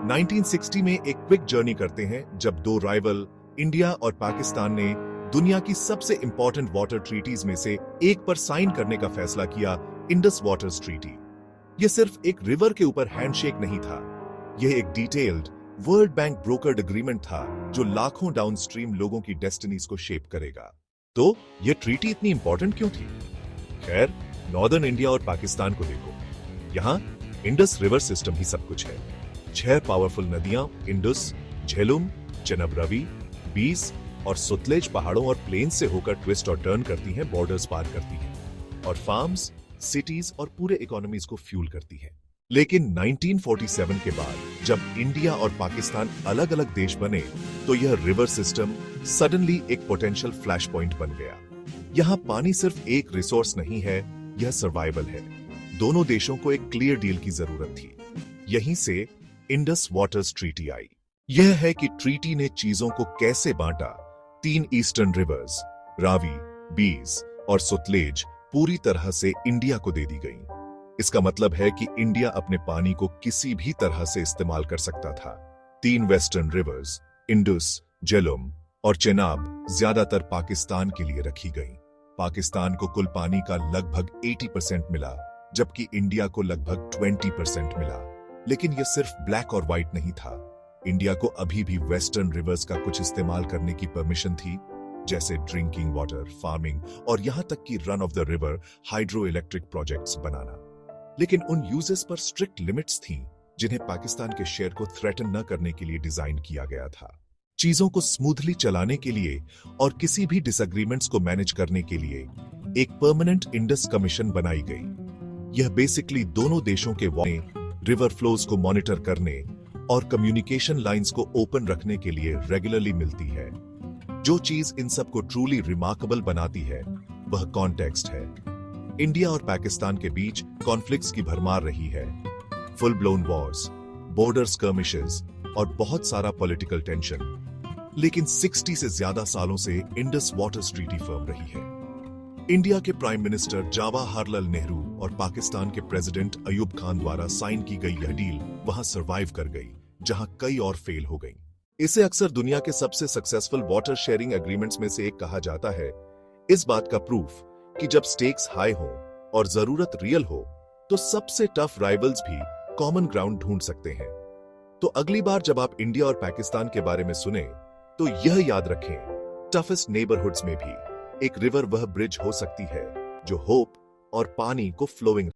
1960 में एक quick journey करते हैं जब दो राइवल इंडिया और पाकिस्तान ने दुनिया की सबसे इंपॉर्टेंट वाटर ट्रीटीज में से एक पर साइन करने का फैसला किया, इंडस वाटर्स ट्रीटी। यह सिर्फ एक रिवर के ऊपर हैंडशेक नहीं था, यह एक detailed world bank brokered agreement था जो लाखों डाउनस्ट्रीम लोगों की डेस्टिनीज को शेप करेगा। तो यह ट्रीटी इतनी इंपॉर्टेंट क्यों थी? खैर, नॉर्दर्न इंडिया और पाकिस्तान को देखो, यहां इंडस रिवर सिस्टम ही सब कुछ है। 6 पावरफुल नदियां इंडस, झेलुम, चेनाब रावी, बीस और सतलेज पहाड़ों और प्लेन्स से होकर ट्विस्ट और टर्न करती हैं, बॉर्डर्स पार करती हैं और फार्म्स, सिटीज और पूरे इकोनॉमीज को फ्यूल करती हैं। लेकिन 1947 के बाद जब इंडिया और पाकिस्तान अलग अलग देश बने तो यह रिवर सिस्टम सडनली एक पोटेंशियल फ्लैश पॉइंट बन गया। यहां पानी सिर्फ एक रिसोर्स नहीं है, यह सर्वाइवल है। दोनों देशों को एक क्लियर डील की जरूरत थी। यहीं से इंडस वाटर्स ट्रीटी आई। यह है कि ट्रीटी ने चीजों को कैसे बांटा। 3 ईस्टर्न रिवर्स रावी, बीस और सतलेज पूरी तरह से इंडिया को दे दी गई। इसका मतलब है कि इंडिया अपने पानी को किसी भी तरह से इस्तेमाल कर सकता था। 3 वेस्टर्न रिवर्स इंडस, झेलुम और चेनाब ज्यादातर पाकिस्तान के लिए रखी गई। पाकिस्तान को कुल पानी का लगभग 80% मिला, जबकि इंडिया को लगभग 20% मिला। लेकिन यह सिर्फ ब्लैक और व्हाइट नहीं था। इंडिया को अभी भी वेस्टर्न रिवर्स का कुछ इस्तेमाल करने की परमिशन थी, जैसे ड्रिंकिंग वाटर, फार्मिंग और यहां तक कि run of the river hydroelectric projects बनाना। लेकिन उन यूजेस पर स्ट्रिक्ट लिमिट्स थीं, जिन्हें पाकिस्तान के शेयर को थ्रेटन न करने के लिए डिजाइन किया गया था। चीजों को स्मूथली चलाने के लिए और किसी भी डिसएग्रीमेंट्स को मैनेज करने के लिए एक परमानेंट इंडस कमीशन बनाई गई। यह बेसिकली दोनों देशों के रिवर फ्लोज को मॉनिटर करने और कम्युनिकेशन लाइंस को ओपन रखने के लिए रेगुलरली मिलती है। जो चीज इन सब को ट्रूली रिमार्केबल बनाती है वह कॉन्टेक्स्ट है। इंडिया और पाकिस्तान के बीच कॉन्फ्लिक्ट्स की भरमार रही है, full blown Wars, border skirmishes और बहुत सारा पॉलिटिकल टेंशन। लेकिन 60 से ज्यादा सालों से इंडस वाटर्स ट्रीटी फर्म रही है। इंडिया के प्राइम मिनिस्टर जवाहरलाल नेहरू और पाकिस्तान के प्रेसिडेंट अयूब खान द्वारा साइन की गई यह डील वहां सरवाइव कर गई, जहां कई और फेल हो गई। इसे अक्सर दुनिया के सबसे सक्सेसफुल वाटर शेयरिंग एग्रीमेंट्स में से एक कहा जाता है। इस बात का प्रूफ कि जब स्टेक्स हाई हो और जरूरत रियल हो तो सबसे टफ राइवल्स भी कॉमन ग्राउंड ढूंढ सकते हैं। तो अगली बार जब आप इंडिया और पाकिस्तान के बारे में सुने तो यह याद रखें, टफेस्ट नेबरहुड्स में भी एक रिवर वह ब्रिज हो सकती है जो होप और पानी को फ्लोइंग